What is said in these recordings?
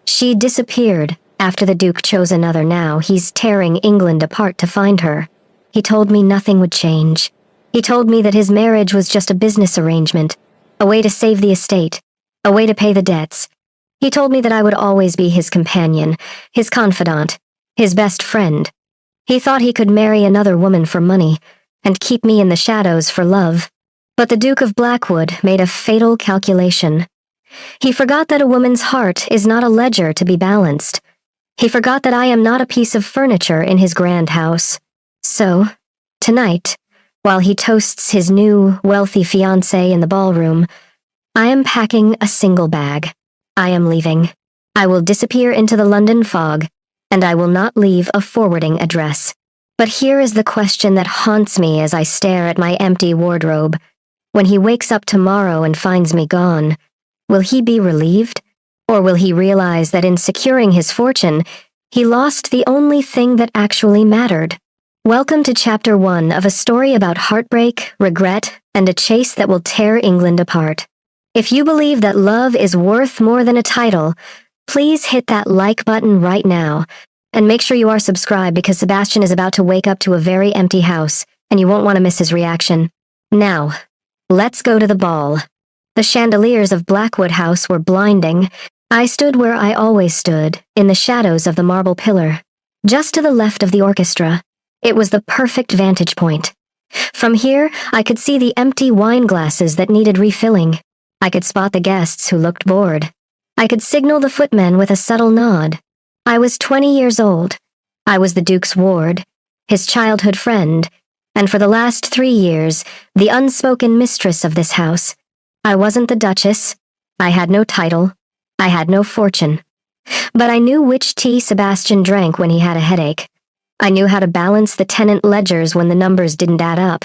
She disappeared. After the Duke chose another, now he's tearing England apart to find her. He told me nothing would change. He told me that his marriage was just a business arrangement, a way to save the estate, a way to pay the debts. He told me that I would always be his companion, his confidant, his best friend. He thought he could marry another woman for money and keep me in the shadows for love. But the Duke of Blackwood made a fatal calculation. He forgot that a woman's heart is not a ledger to be balanced. He forgot that I am not a piece of furniture in his grand house. So, tonight, while he toasts his new, wealthy fiancée in the ballroom, I am packing a single bag. I am leaving. I will disappear into the London fog, and I will not leave a forwarding address. But here is the question that haunts me as I stare at my empty wardrobe. When he wakes up tomorrow and finds me gone, will he be relieved? Or will he realize that in securing his fortune, he lost the only thing that actually mattered? Welcome to Chapter 1 of a story about heartbreak, regret, and a chase that will tear England apart. If you believe that love is worth more than a title, please hit that like button right now, and make sure you are subscribed because Sebastian is about to wake up to a very empty house, and you won't want to miss his reaction. Now, let's go to the ball. The chandeliers of Blackwood House were blinding. I stood where I always stood, in the shadows of the marble pillar, just to the left of the orchestra. It was the perfect vantage point. From here, I could see the empty wine glasses that needed refilling. I could spot the guests who looked bored. I could signal the footmen with a subtle nod. I was 20 years old. I was the Duke's ward, his childhood friend, and for the last 3 years, the unspoken mistress of this house. I wasn't the Duchess. I had no title. I had no fortune. But I knew which tea Sebastian drank when he had a headache. I knew how to balance the tenant ledgers when the numbers didn't add up.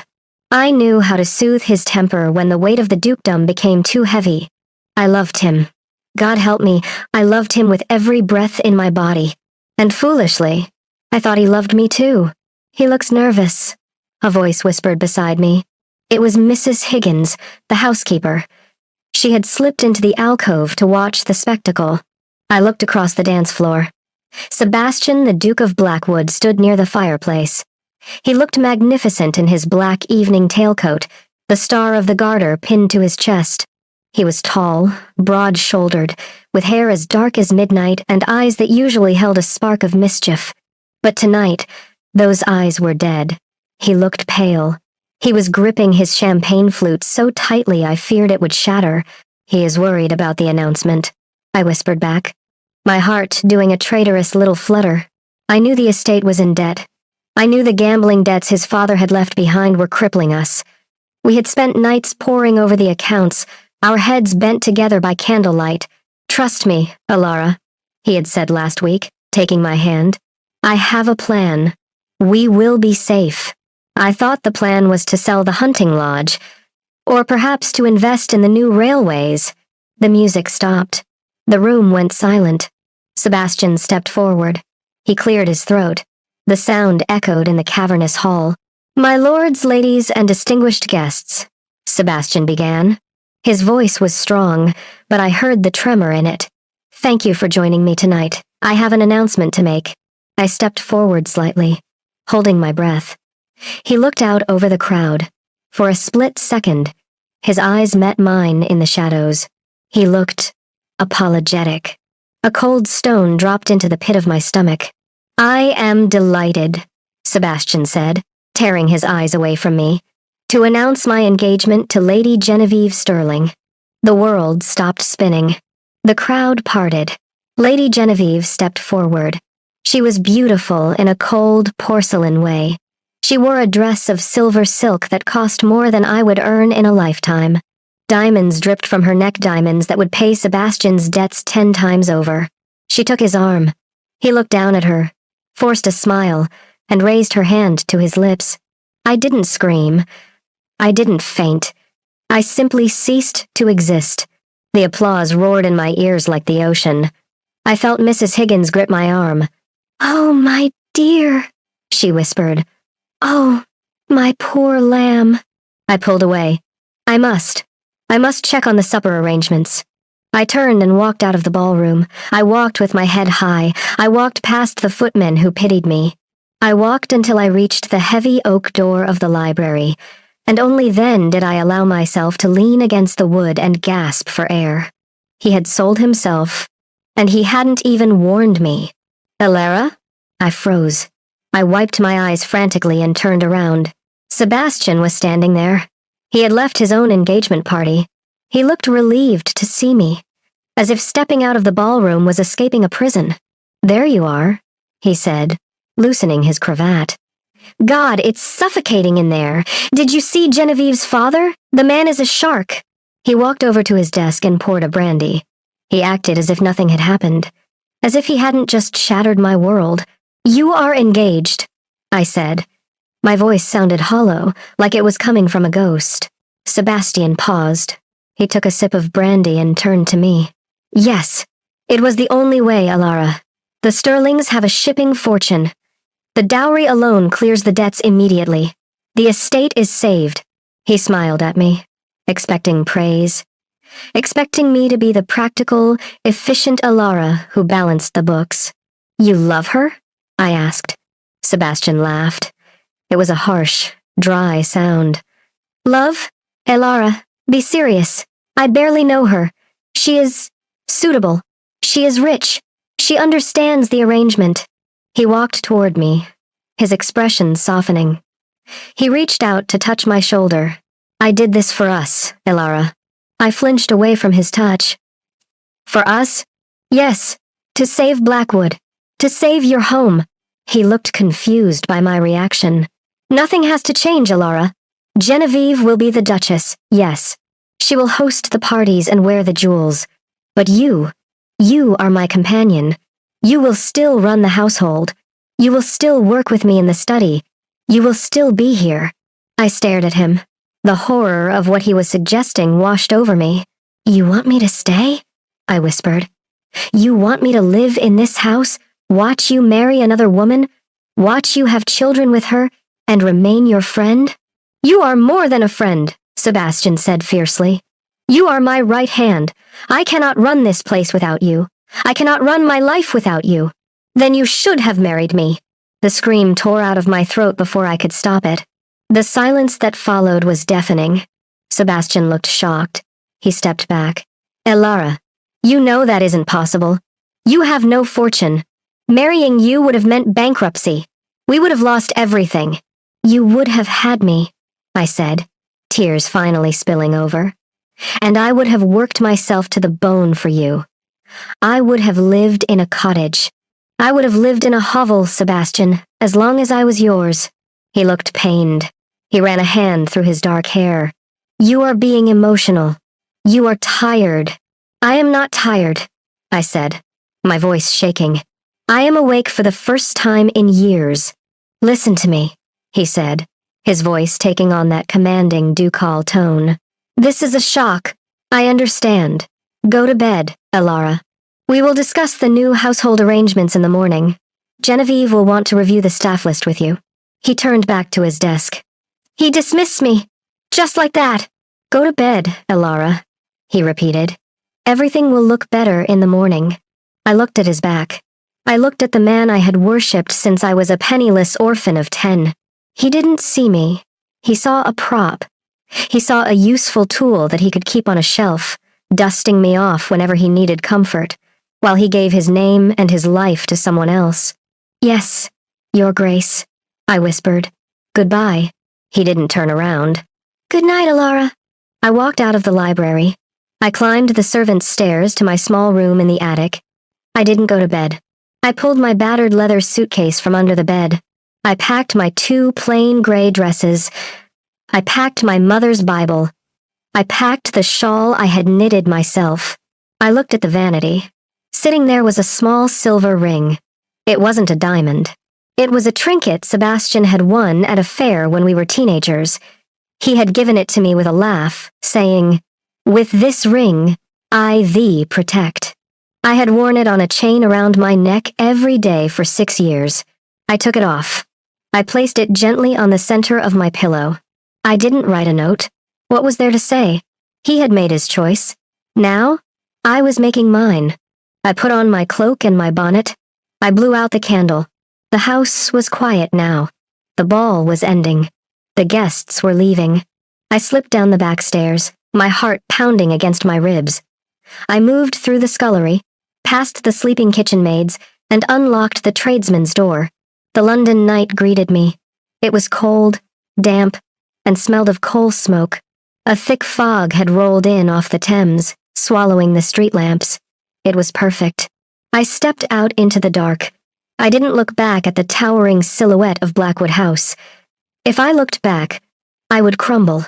I knew how to soothe his temper when the weight of the dukedom became too heavy. I loved him. God help me, I loved him with every breath in my body. And foolishly, I thought he loved me too. He looks nervous, a voice whispered beside me. It was Mrs. Higgins, the housekeeper. She had slipped into the alcove to watch the spectacle. I looked across the dance floor. Sebastian, the Duke of Blackwood, stood near the fireplace. He looked magnificent in his black evening tailcoat, the Star of the Garter pinned to his chest. He was tall, broad-shouldered, with hair as dark as midnight and eyes that usually held a spark of mischief. But tonight, those eyes were dead. He looked pale. He was gripping his champagne flute so tightly I feared it would shatter. He is worried about the announcement, I whispered back, my heart doing a traitorous little flutter. I knew the estate was in debt. I knew the gambling debts his father had left behind were crippling us. We had spent nights poring over the accounts, our heads bent together by candlelight. Trust me, Alara, he had said last week, taking my hand. I have a plan. We will be safe. I thought the plan was to sell the hunting lodge, or perhaps to invest in the new railways. The music stopped. The room went silent. Sebastian stepped forward. He cleared his throat. The sound echoed in the cavernous hall. My lords, ladies, and distinguished guests, Sebastian began. His voice was strong, but I heard the tremor in it. Thank you for joining me tonight. I have an announcement to make. I stepped forward slightly, holding my breath. He looked out over the crowd. For a split second, his eyes met mine in the shadows. He looked apologetic. A cold stone dropped into the pit of my stomach. I am delighted, Sebastian said, tearing his eyes away from me, to announce my engagement to Lady Genevieve Sterling. The world stopped spinning. The crowd parted. Lady Genevieve stepped forward. She was beautiful in a cold porcelain way. She wore a dress of silver silk that cost more than I would earn in a lifetime. Diamonds dripped from her neck, diamonds that would pay Sebastian's debts 10 times over. She took his arm. He looked down at her, forced a smile, and raised her hand to his lips. I didn't scream. I didn't faint. I simply ceased to exist. The applause roared in my ears like the ocean. I felt Mrs. Higgins grip my arm. "Oh, my dear," she whispered. "Oh, my poor lamb." I pulled away. I must check on the supper arrangements. I turned and walked out of the ballroom. I walked with my head high. I walked past the footmen who pitied me. I walked until I reached the heavy oak door of the library, and only then did I allow myself to lean against the wood and gasp for air. He had sold himself, and he hadn't even warned me. Elara? I froze. I wiped my eyes frantically and turned around. Sebastian was standing there. He had left his own engagement party. He looked relieved to see me, as if stepping out of the ballroom was escaping a prison. There you are, he said, loosening his cravat. God, it's suffocating in there. Did you see Genevieve's father? The man is a shark. He walked over to his desk and poured a brandy. He acted as if nothing had happened, as if he hadn't just shattered my world. You are engaged, I said. My voice sounded hollow, like it was coming from a ghost. Sebastian paused. He took a sip of brandy and turned to me. Yes, it was the only way, Elara. The Sterlings have a shipping fortune. The dowry alone clears the debts immediately. The estate is saved. He smiled at me, expecting praise, expecting me to be the practical, efficient Elara who balanced the books. You love her? I asked. Sebastian laughed. It was a harsh, dry sound. Love? Elara, be serious. I barely know her. She is suitable. She is rich. She understands the arrangement. He walked toward me, his expression softening. He reached out to touch my shoulder. I did this for us, Elara. I flinched away from his touch. For us? Yes, to save Blackwood, to save your home. He looked confused by my reaction. Nothing has to change, Elara. Genevieve will be the Duchess, yes. She will host the parties and wear the jewels. But you are my companion. You will still run the household. You will still work with me in the study. You will still be here. I stared at him. The horror of what he was suggesting washed over me. You want me to stay? I whispered. You want me to live in this house, watch you marry another woman, watch you have children with her, and remain your friend? You are more than a friend, Sebastian said fiercely. You are my right hand. I cannot run this place without you. I cannot run my life without you. Then you should have married me. The scream tore out of my throat before I could stop it. The silence that followed was deafening. Sebastian looked shocked. He stepped back. Elara, you know that isn't possible. You have no fortune. Marrying you would have meant bankruptcy. We would have lost everything. You would have had me, I said, tears finally spilling over. And I would have worked myself to the bone for you. I would have lived in a cottage. I would have lived in a hovel, Sebastian, as long as I was yours. He looked pained. He ran a hand through his dark hair. You are being emotional. You are tired. I am not tired, I said, my voice shaking. I am awake for the first time in years. Listen to me, he said, his voice taking on that commanding ducal tone. This is a shock. I understand. Go to bed, Elara. We will discuss the new household arrangements in the morning. Genevieve will want to review the staff list with you. He turned back to his desk. He dismissed me. Just like that. Go to bed, Elara, he repeated. Everything will look better in the morning. I looked at his back. I looked at the man I had worshipped since I was a penniless orphan of 10. He didn't see me. He saw a prop. He saw a useful tool that he could keep on a shelf, dusting me off whenever he needed comfort, while he gave his name and his life to someone else. Yes, Your Grace, I whispered. Goodbye. He didn't turn around. Good night, Elara. I walked out of the library. I climbed the servants' stairs to my small room in the attic. I didn't go to bed. I pulled my battered leather suitcase from under the bed. I packed my 2 plain gray dresses. I packed my mother's Bible. I packed the shawl I had knitted myself. I looked at the vanity. Sitting there was a small silver ring. It wasn't a diamond. It was a trinket Sebastian had won at a fair when we were teenagers. He had given it to me with a laugh, saying, "With this ring, I thee protect." I had worn it on a chain around my neck every day for 6 years. I took it off. I placed it gently on the center of my pillow. I didn't write a note. What was there to say? He had made his choice. Now, I was making mine. I put on my cloak and my bonnet. I blew out the candle. The house was quiet now. The ball was ending. The guests were leaving. I slipped down the back stairs, my heart pounding against my ribs. I moved through the scullery, past the sleeping kitchen maids, and unlocked the tradesman's door. The London night greeted me. It was cold, damp, and smelled of coal smoke. A thick fog had rolled in off the Thames, swallowing the street lamps. It was perfect. I stepped out into the dark. I didn't look back at the towering silhouette of Blackwood House. If I looked back, I would crumble.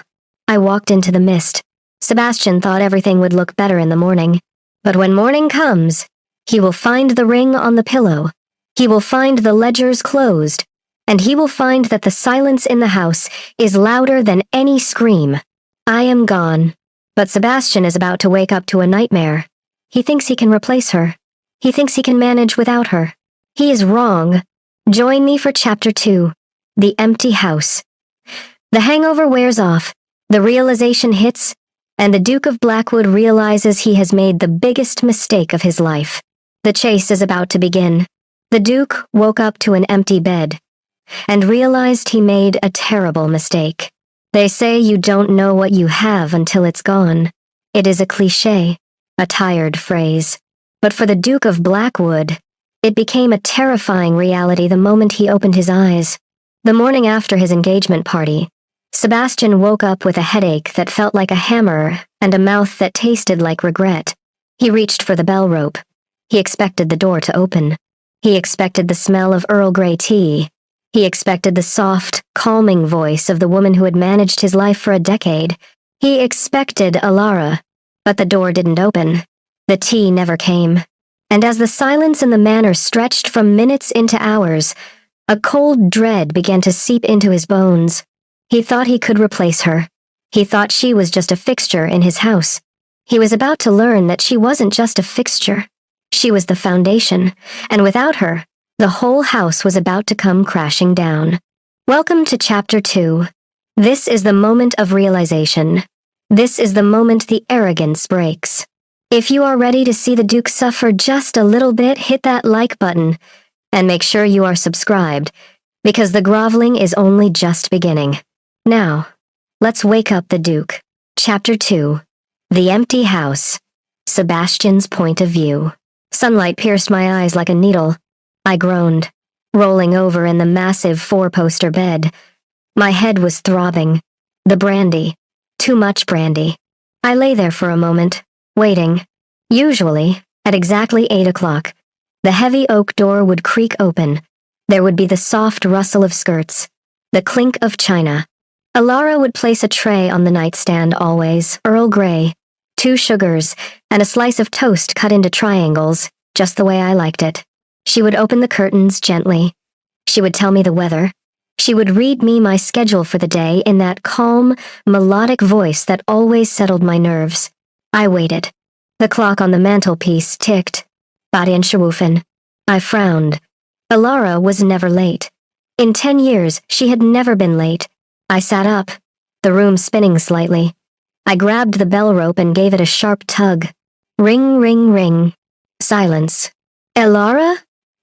I walked into the mist. Sebastian thought everything would look better in the morning. But when morning comes, he will find the ring on the pillow. He will find the ledgers closed. And he will find that the silence in the house is louder than any scream. I am gone. But Sebastian is about to wake up to a nightmare. He thinks he can replace her. He thinks he can manage without her. He is wrong. Join me for Chapter 2, The Empty House. The hangover wears off, the realization hits, and the Duke of Blackwood realizes he has made the biggest mistake of his life. The chase is about to begin. The Duke woke up to an empty bed and realized he made a terrible mistake. They say you don't know what you have until it's gone. It is a cliché, a tired phrase. But for the Duke of Blackwood, it became a terrifying reality the moment he opened his eyes. The morning after his engagement party, Sebastian woke up with a headache that felt like a hammer and a mouth that tasted like regret. He reached for the bell rope. He expected the door to open. He expected the smell of Earl Grey tea. He expected the soft, calming voice of the woman who had managed his life for a decade. He expected Alara, but the door didn't open. The tea never came. And as the silence in the manor stretched from minutes into hours, a cold dread began to seep into his bones. He thought he could replace her. He thought she was just a fixture in his house. He was about to learn that she wasn't just a fixture. She was the foundation, and without her, the whole house was about to come crashing down. Welcome to Chapter 2. This is the moment of realization. This is the moment the arrogance breaks. If you are ready to see the Duke suffer just a little bit, hit that like button, and make sure you are subscribed, because the groveling is only just beginning. Now, let's wake up the Duke. Chapter 2. The Empty House. Sebastian's Point of View. Sunlight pierced my eyes like a needle. I groaned, rolling over in the massive four-poster bed. My head was throbbing. The brandy. Too much brandy. I lay there for a moment, waiting. Usually, at exactly 8 o'clock, the heavy oak door would creak open. There would be the soft rustle of skirts, the clink of china. Alara would place a tray on the nightstand always, Earl Grey, 2 sugars, and a slice of toast cut into triangles, just the way I liked it. She would open the curtains gently. She would tell me the weather. She would read me my schedule for the day in that calm, melodic voice that always settled my nerves. I waited. The clock on the mantelpiece ticked. Badinschewufen. I frowned. Alara was never late. In 10 years, she had never been late. I sat up, the room spinning slightly. I grabbed the bell rope and gave it a sharp tug. Ring, ring, ring. Silence. Alara?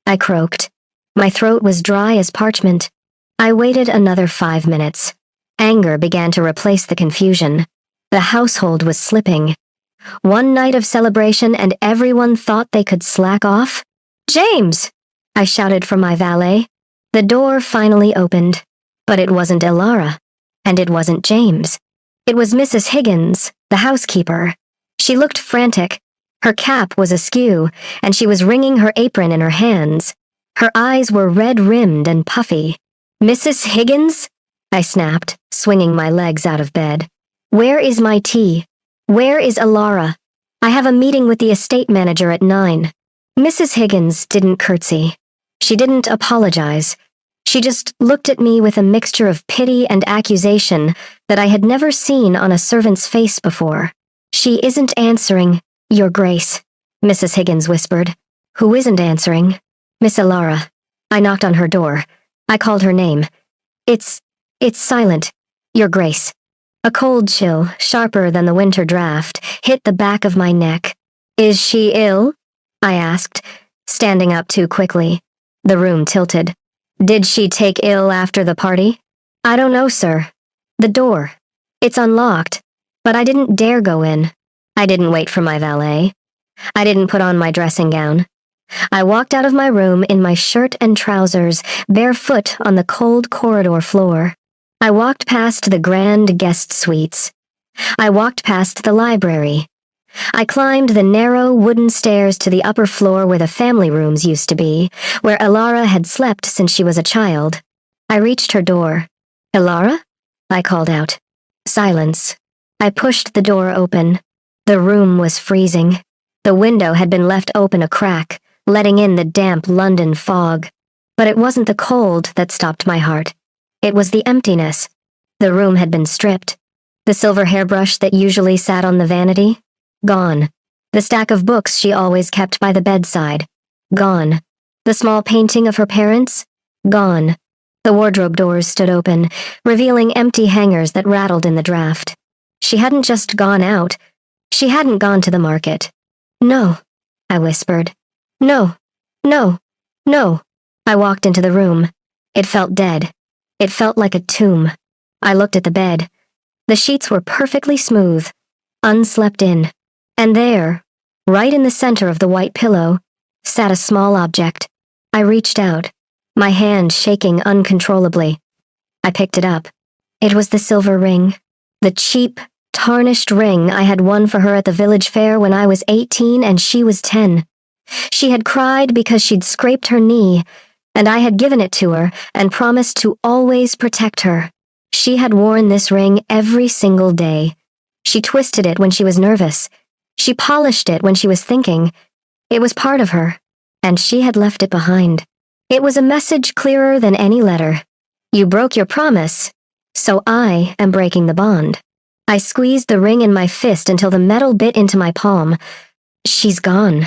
I croaked. My throat was dry as parchment. I waited another 5 minutes. Anger began to replace the confusion. The household was slipping. One night of celebration and everyone thought they could slack off? James! I shouted from my valet. The door finally opened. But it wasn't Alara. And it wasn't James. It was Mrs. Higgins, the housekeeper. She looked frantic. Her cap was askew, and she was wringing her apron in her hands. Her eyes were red-rimmed and puffy. Mrs. Higgins? I snapped, swinging my legs out of bed. Where is my tea? Where is Alara? I have a meeting with the estate manager at 9. Mrs. Higgins didn't curtsy. She didn't apologize. She just looked at me with a mixture of pity and accusation that I had never seen on a servant's face before. She isn't answering, Your Grace, Mrs. Higgins whispered. Who isn't answering? Miss Alara. I knocked on her door. I called her name. It's silent, Your Grace. A cold chill, sharper than the winter draft, hit the back of my neck. Is she ill? I asked, standing up too quickly. The room tilted. Did she take ill after the party? I don't know, sir. The door. It's unlocked, but I didn't dare go in. I didn't wait for my valet. I didn't put on my dressing gown. I walked out of my room in my shirt and trousers, barefoot on the cold corridor floor. I walked past the grand guest suites. I walked past the library. I climbed the narrow wooden stairs to the upper floor where the family rooms used to be, where Elara had slept since she was a child. I reached her door. Elara? I called out. Silence. I pushed the door open. The room was freezing. The window had been left open a crack, letting in the damp London fog. But it wasn't the cold that stopped my heart. It was the emptiness. The room had been stripped. The silver hairbrush that usually sat on the vanity? Gone. The stack of books she always kept by the bedside? Gone. The small painting of her parents? Gone. The wardrobe doors stood open, revealing empty hangers that rattled in the draft. She hadn't just gone out. She hadn't gone to the market. No, I whispered. No, no, no. I walked into the room. It felt dead. It felt like a tomb. I looked at the bed. The sheets were perfectly smooth, unslept in. And there, right in the center of the white pillow, sat a small object. I reached out, my hand shaking uncontrollably. I picked it up. It was the silver ring. The cheap, tarnished ring I had won for her at the village fair when I was 18 and she was 10. She had cried because she'd scraped her knee, and I had given it to her and promised to always protect her. She had worn this ring every single day. She twisted it when she was nervous. She polished it when she was thinking. It was part of her, and she had left it behind. It was a message clearer than any letter. You broke your promise, so I am breaking the bond. I squeezed the ring in my fist until the metal bit into my palm. She's gone,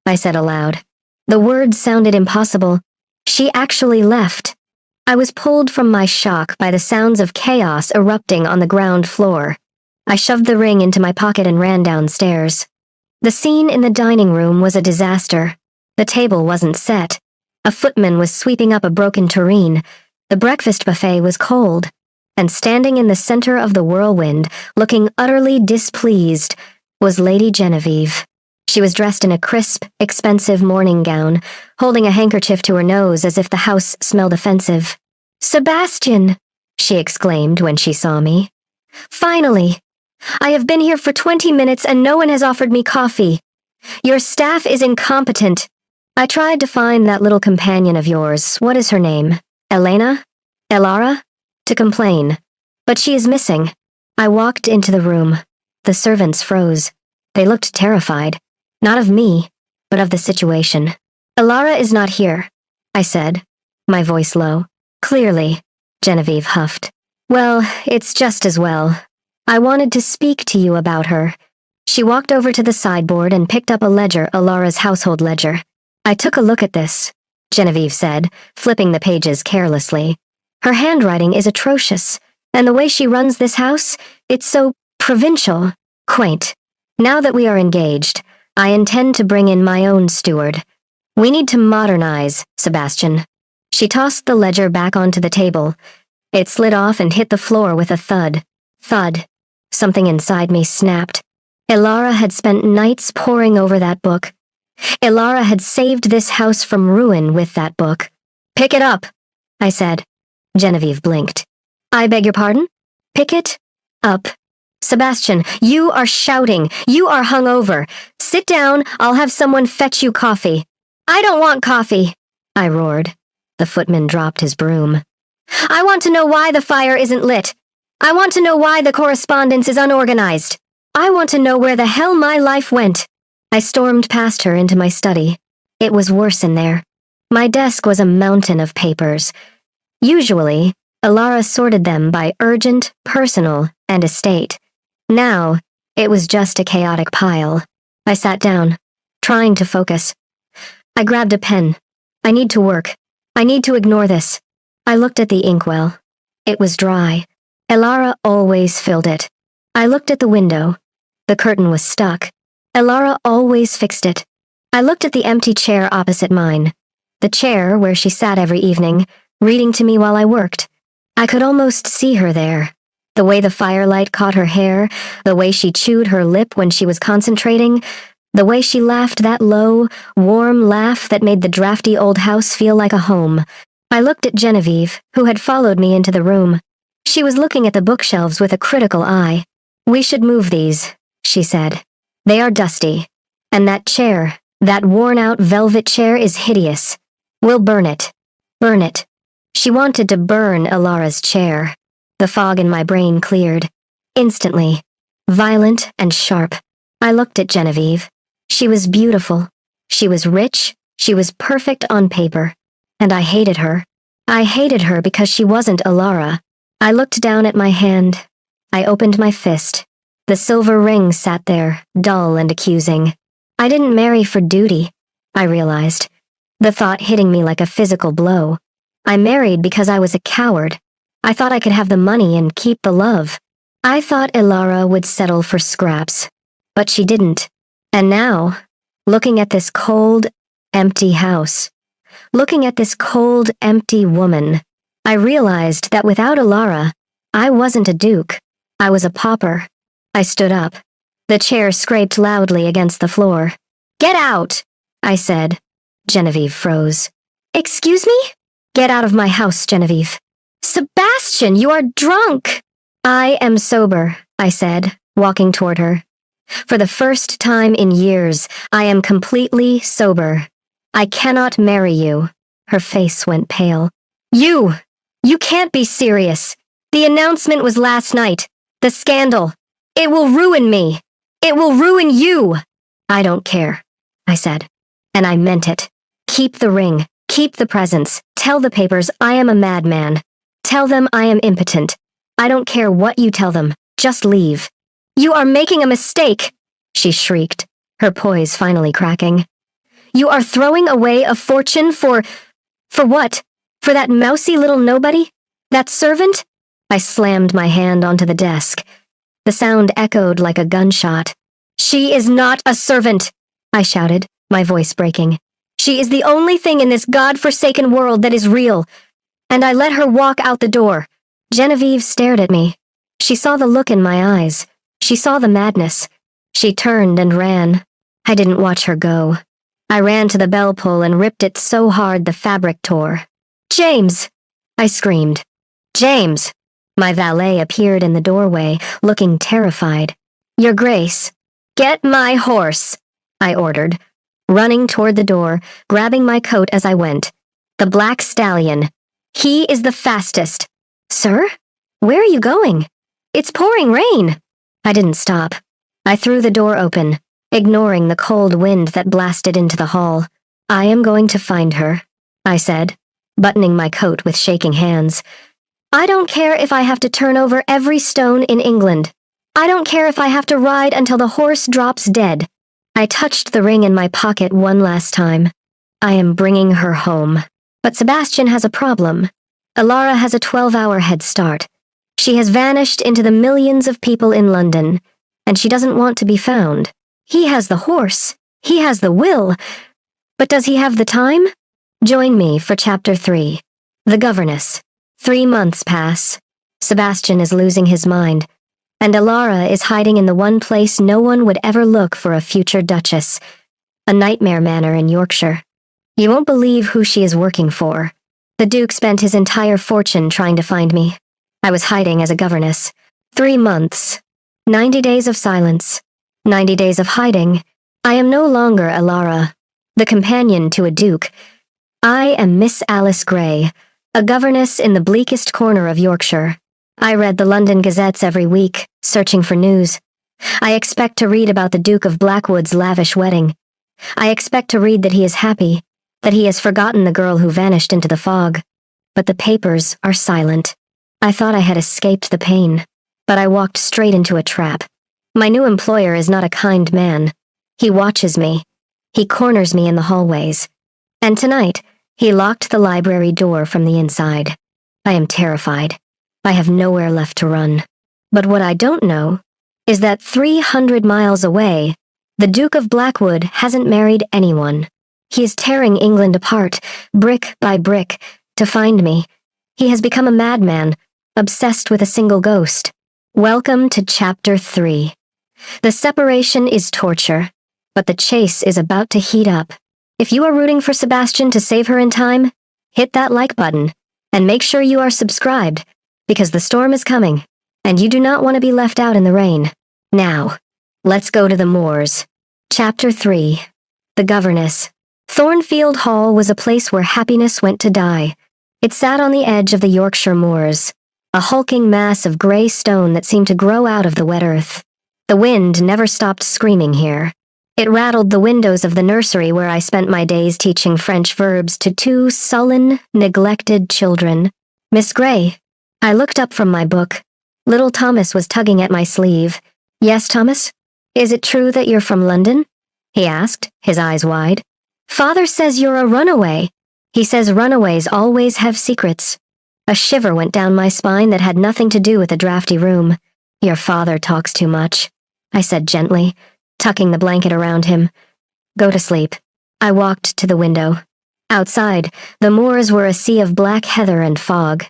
I said aloud. The words sounded impossible. She actually left. I was pulled from my shock by the sounds of chaos erupting on the ground floor. I shoved the ring into my pocket and ran downstairs. The scene in the dining room was a disaster. The table wasn't set. A footman was sweeping up a broken tureen. The breakfast buffet was cold. And standing in the center of the whirlwind, looking utterly displeased, was Lady Genevieve. She was dressed in a crisp, expensive morning gown, holding a handkerchief to her nose as if the house smelled offensive. "Sebastian!" she exclaimed when she saw me. "Finally! I have been here for 20 minutes and no one has offered me coffee. Your staff is incompetent. I tried to find that little companion of yours, what is her name? Elena? Elara? To complain. But she is missing." I walked into the room. The servants froze. They looked terrified. Not of me, but of the situation. "Elara is not here," I said, my voice low. "Clearly," Genevieve huffed. "Well, it's just as well. I wanted to speak to you about her." She walked over to the sideboard and picked up a ledger, Elara's household ledger. "I took a look at this," Genevieve said, flipping the pages carelessly. "Her handwriting is atrocious, and the way she runs this house, it's so provincial, quaint. Now that we are engaged, I intend to bring in my own steward. We need to modernize, Sebastian." She tossed the ledger back onto the table. It slid off and hit the floor with a thud. Thud. Something inside me snapped. Elara had spent nights poring over that book. Elara had saved this house from ruin with that book. "Pick it up," I said. Genevieve blinked. "I beg your pardon? Pick it up. Sebastian, you are shouting. You are hungover. Sit down, I'll have someone fetch you coffee." "I don't want coffee," I roared. The footman dropped his broom. "I want to know why the fire isn't lit. I want to know why the correspondence is unorganized. I want to know where the hell my life went." I stormed past her into my study. It was worse in there. My desk was a mountain of papers. Usually, Elara sorted them by urgent, personal, and estate. Now, it was just a chaotic pile. I sat down, trying to focus. I grabbed a pen. I need to work. I need to ignore this. I looked at the inkwell. It was dry. Elara always filled it. I looked at the window. The curtain was stuck. Elara always fixed it. I looked at the empty chair opposite mine. The chair where she sat every evening, reading to me while I worked. I could almost see her there. The way the firelight caught her hair, the way she chewed her lip when she was concentrating, the way she laughed that low, warm laugh that made the drafty old house feel like a home. I looked at Genevieve, who had followed me into the room. She was looking at the bookshelves with a critical eye. "We should move these," she said. "They are dusty. And that chair, that worn-out velvet chair is hideous. We'll burn it. Burn it." She wanted to burn Elara's chair. The fog in my brain cleared. Instantly. Violent and sharp. I looked at Genevieve. She was beautiful. She was rich. She was perfect on paper. And I hated her. I hated her because she wasn't Elara. I looked down at my hand. I opened my fist. The silver ring sat there, dull and accusing. I didn't marry for duty, I realized. The thought hitting me like a physical blow. I married because I was a coward. I thought I could have the money and keep the love. I thought Elara would settle for scraps. But she didn't. And now, looking at this cold, empty house, looking at this cold, empty woman, I realized that without Elara, I wasn't a duke. I was a pauper. I stood up. The chair scraped loudly against the floor. "Get out!" I said. Genevieve froze. "Excuse me?" "Get out of my house, Genevieve." "Sebastian, you are drunk!" "I am sober," I said, walking toward her. "For the first time in years, I am completely sober. I cannot marry you." Her face went pale. You can't be serious. The announcement was last night. The scandal. It will ruin me. It will ruin you." "I don't care," I said. And I meant it. "Keep the ring. Keep the presents. Tell the papers I am a madman. Tell them I am impotent. I don't care what you tell them. Just leave." "You are making a mistake," she shrieked, her poise finally cracking. "You are throwing away a fortune for what? For that mousy little nobody? That servant?" I slammed my hand onto the desk. The sound echoed like a gunshot. "She is not a servant," I shouted, my voice breaking. "She is the only thing in this God-forsaken world that is real." And I let her walk out the door. Genevieve stared at me. She saw the look in my eyes. She saw the madness. She turned and ran. I didn't watch her go. I ran to the bell pull and ripped it so hard the fabric tore. "James!" I screamed. "James!" My valet appeared in the doorway, looking terrified. "Your Grace." "Get my horse," I ordered, running toward the door, grabbing my coat as I went. "The black stallion. He is the fastest." "Sir? Where are you going? It's pouring rain." I didn't stop. I threw the door open, ignoring the cold wind that blasted into the hall. "I am going to find her," I said, buttoning my coat with shaking hands. "I don't care if I have to turn over every stone in England. I don't care if I have to ride until the horse drops dead." I touched the ring in my pocket one last time. "I am bringing her home." But Sebastian has a problem. Elara has a 12-hour head start. She has vanished into the millions of people in London, and she doesn't want to be found. He has the horse. He has the will. But does he have the time? Join me for Chapter 3. The Governess. 3 months pass. Sebastian is losing his mind, and Elara is hiding in the one place no one would ever look for a future duchess, a nightmare manor in Yorkshire. You won't believe who she is working for. The Duke spent his entire fortune trying to find me. I was hiding as a governess. 3 months. 90 days of silence. 90 days of hiding. I am no longer Elara, the companion to a duke. I am Miss Alice Grey, a governess in the bleakest corner of Yorkshire. I read the London Gazettes every week, searching for news. I expect to read about the Duke of Blackwood's lavish wedding. I expect to read that he is happy, that he has forgotten the girl who vanished into the fog. But the papers are silent. I thought I had escaped the pain, but I walked straight into a trap. My new employer is not a kind man. He watches me. He corners me in the hallways. And tonight, he locked the library door from the inside. I am terrified. I have nowhere left to run. But what I don't know is that 300 miles away, The Duke of Blackwood hasn't married anyone. He is tearing England apart, brick by brick, to find me. He has become a madman, obsessed with a single ghost. Welcome to Chapter 3. The separation is torture, but the chase is about to heat up. If you are rooting for Sebastian to save her in time, hit that like button, and make sure you are subscribed, because the storm is coming, and you do not want to be left out in the rain. Now, let's go to the moors. Chapter 3. The Governess. Thornfield Hall was a place where happiness went to die. It sat on the edge of the Yorkshire moors, a hulking mass of grey stone that seemed to grow out of the wet earth. The wind never stopped screaming here. It rattled the windows of the nursery where I spent my days teaching French verbs to 2 sullen, neglected children. Miss Gray. I looked up from my book. Little Thomas was tugging at my sleeve. Yes, Thomas? Is it true that you're from London? He asked, his eyes wide. Father says you're a runaway. He says runaways always have secrets. A shiver went down my spine that had nothing to do with the drafty room. Your father talks too much, I said gently, tucking the blanket around him. Go to sleep. I walked to the window. Outside, the moors were a sea of black heather and fog.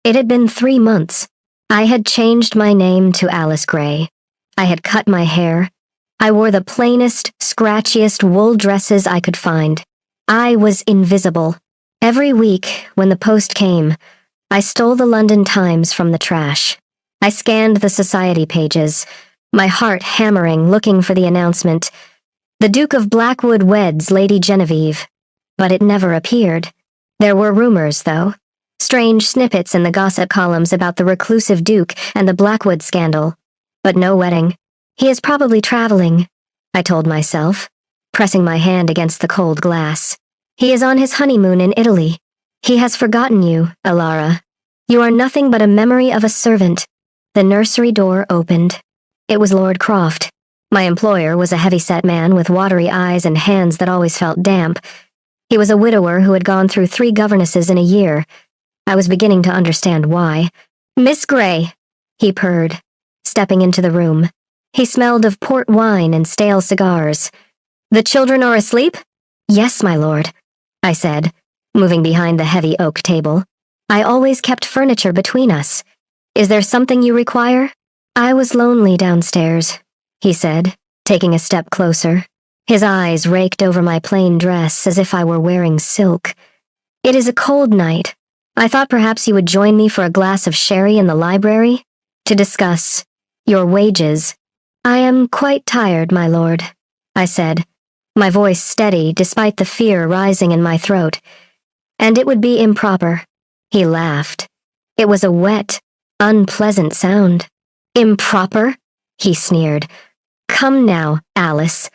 It had been 3 months. I had changed my name to Alice Gray. I had cut my hair. I wore the plainest, scratchiest wool dresses I could find. I was invisible. Every week, when the post came, I stole the London Times from the trash. I scanned the society pages, my heart hammering, looking for the announcement. The Duke of Blackwood weds Lady Genevieve. But it never appeared. There were rumors, though. Strange snippets in the gossip columns about the reclusive Duke and the Blackwood scandal. But no wedding. He is probably traveling, I told myself, pressing my hand against the cold glass. He is on his honeymoon in Italy. He has forgotten you, Alara. You are nothing but a memory of a servant. The nursery door opened. It was Lord Croft. My employer was a heavy-set man with watery eyes and hands that always felt damp. He was a widower who had gone through 3 governesses in a year. I was beginning to understand why. Miss Gray, he purred, stepping into the room. He smelled of port wine and stale cigars. The children are asleep? Yes, my lord, I said, moving behind the heavy oak table. I always kept furniture between us. Is there something you require? I was lonely downstairs, he said, taking a step closer. His eyes raked over my plain dress as if I were wearing silk. It is a cold night. I thought perhaps you would join me for a glass of sherry in the library to discuss your wages. I am quite tired, my lord, I said, my voice steady despite the fear rising in my throat. And it would be improper. He laughed. It was a wet, unpleasant sound. Improper? He sneered. Come now, Alice.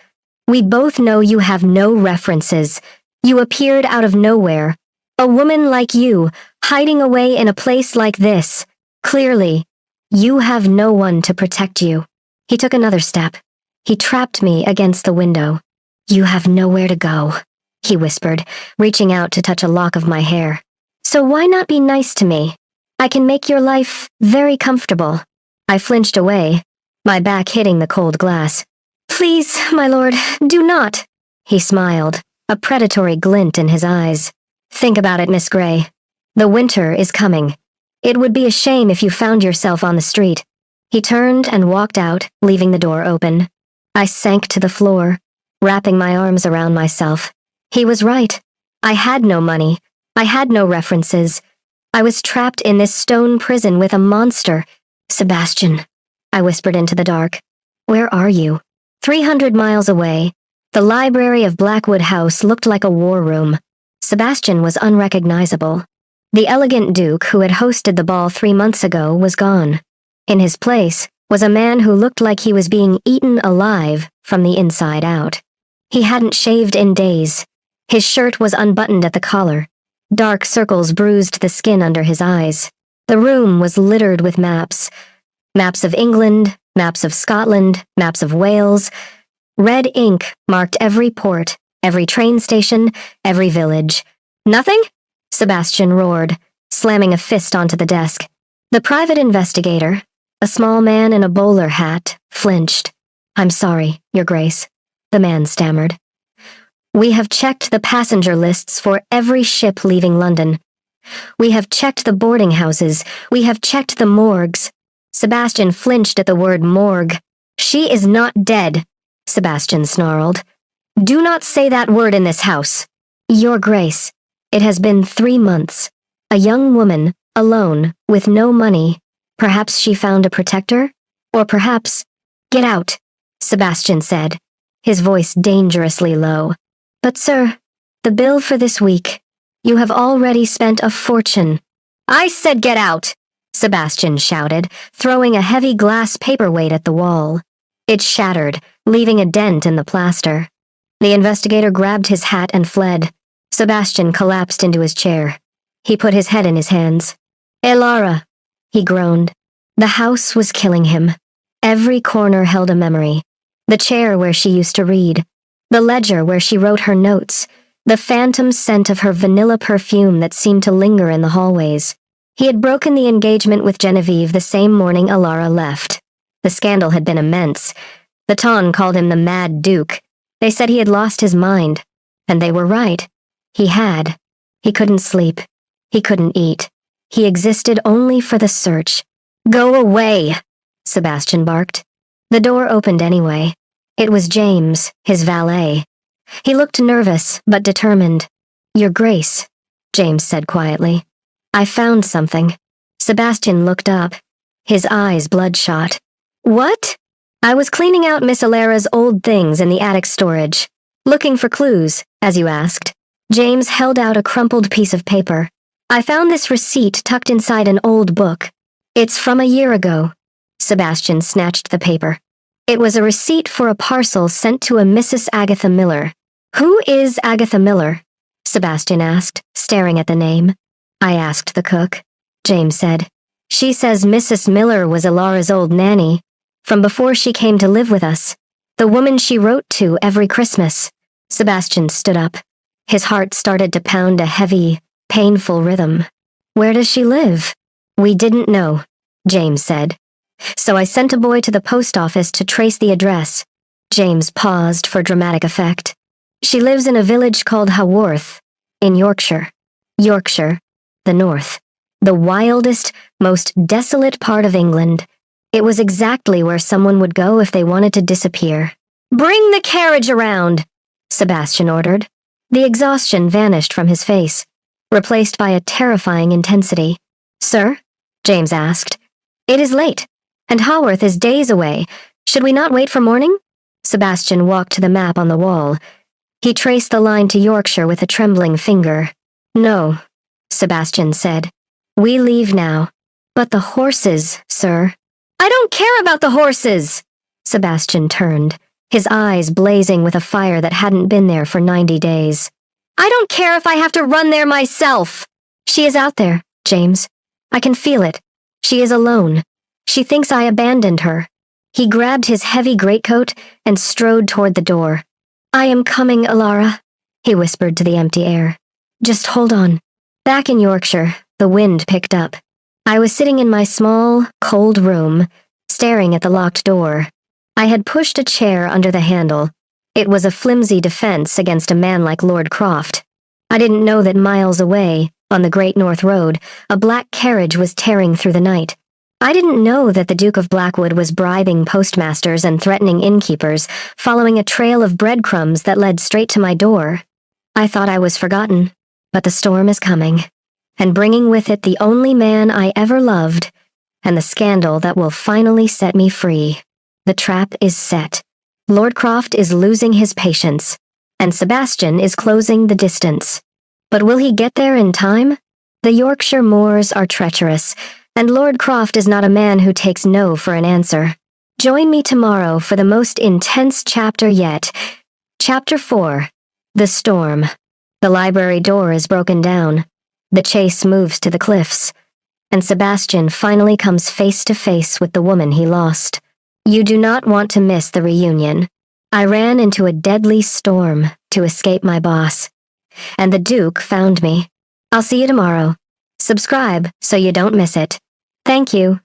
We both know you have no references. You appeared out of nowhere. A woman like you, hiding away in a place like this. Clearly, you have no one to protect you. He took another step. He trapped me against the window. You have nowhere to go, he whispered, reaching out to touch a lock of my hair. So why not be nice to me? I can make your life very comfortable. I flinched away, my back hitting the cold glass. Please, my lord, do not. He smiled, a predatory glint in his eyes. Think about it, Miss Gray. The winter is coming. It would be a shame if you found yourself on the street. He turned and walked out, leaving the door open. I sank to the floor, wrapping my arms around myself. He was right. I had no money. I had no references. I was trapped in this stone prison with a monster. Sebastian, I whispered into the dark. Where are you? 300 miles away, the library of Blackwood House looked like a war room. Sebastian was unrecognizable. The elegant duke who had hosted the ball 3 months ago was gone. In his place was a man who looked like he was being eaten alive from the inside out. He hadn't shaved in days. His shirt was unbuttoned at the collar. Dark circles bruised the skin under his eyes. The room was littered with maps. Maps of England, maps of Scotland, maps of Wales. Red ink marked every port, every train station, every village. Nothing? Sebastian roared, slamming a fist onto the desk. The private investigator, a small man in a bowler hat, flinched. I'm sorry, Your Grace. the man stammered. We have checked the passenger lists for every ship leaving London. We have checked the boarding houses. We have checked the morgues. Sebastian flinched at the word morgue. She is not dead, Sebastian snarled. Do not say that word in this house. Your Grace, it has been 3 months. A young woman, alone, with no money. Perhaps she found a protector? Or perhaps— Get out, Sebastian said, his voice dangerously low. But sir, the bill for this week. You have already spent a fortune. I said get out, Sebastian shouted, throwing a heavy glass paperweight at the wall. It shattered, leaving a dent in the plaster. The investigator grabbed his hat and fled. Sebastian collapsed into his chair. He put his head in his hands. Elara, he groaned. The house was killing him. Every corner held a memory. The chair where she used to read. The ledger where she wrote her notes. The phantom scent of her vanilla perfume that seemed to linger in the hallways. He had broken the engagement with Genevieve the same morning Elara left. The scandal had been immense. The Ton called him the Mad Duke. They said he had lost his mind. And they were right. He had. He couldn't sleep. He couldn't eat. He existed only for the search. Go away, Sebastian barked. The door opened anyway. It was James, his valet. He looked nervous, but determined. Your Grace, James said quietly. I found something. Sebastian looked up, his eyes bloodshot. What? I was cleaning out Miss Alara's old things in the attic storage. Looking for clues, as you asked. James held out a crumpled piece of paper. I found this receipt tucked inside an old book. It's from a year ago. Sebastian snatched the paper. It was a receipt for a parcel sent to a Mrs. Agatha Miller. Who is Agatha Miller? Sebastian asked, staring at the name. I asked the cook. James said. She says Mrs. Miller was Alara's old nanny, from before she came to live with us. The woman she wrote to every Christmas. Sebastian stood up. His heart started to pound a heavy, painful rhythm. Where does she live? We didn't know, James said. So I sent a boy to the post office to trace the address. James paused for dramatic effect. She lives in a village called Haworth, in Yorkshire. Yorkshire, the north. The wildest, most desolate part of England. It was exactly where someone would go if they wanted to disappear. Bring the carriage around, Sebastian ordered. The exhaustion vanished from his face, replaced by a terrifying intensity. Sir? James asked. It is late, and Haworth is days away. Should we not wait for morning? Sebastian walked to the map on the wall. He traced the line to Yorkshire with a trembling finger. No, Sebastian said. We leave now. But the horses, sir. I don't care about the horses! Sebastian turned, his eyes blazing with a fire that hadn't been there for 90 days. I don't care if I have to run there myself! She is out there, James. I can feel it. She is alone. She thinks I abandoned her. He grabbed his heavy greatcoat and strode toward the door. I am coming, Elara, he whispered to the empty air. Just hold on. Back in Yorkshire, the wind picked up. I was sitting in my small, cold room, staring at the locked door. I had pushed a chair under the handle. It was a flimsy defense against a man like Lord Croft. I didn't know that miles away, on the Great North Road, a black carriage was tearing through the night. I didn't know that the Duke of Blackwood was bribing postmasters and threatening innkeepers, following a trail of breadcrumbs that led straight to my door. I thought I was forgotten, but the storm is coming, and bringing with it the only man I ever loved, and the scandal that will finally set me free. The trap is set. Lord Croft is losing his patience, and Sebastian is closing the distance. But will he get there in time? The Yorkshire moors are treacherous, and Lord Croft is not a man who takes no for an answer. Join me tomorrow for the most intense chapter yet. Chapter 4. The Storm. The library door is broken down. The chase moves to the cliffs, and Sebastian finally comes face to face with the woman he lost. You do not want to miss the reunion. I ran into a deadly storm to escape my boss, and the Duke found me. I'll see you tomorrow. Subscribe so you don't miss it. Thank you.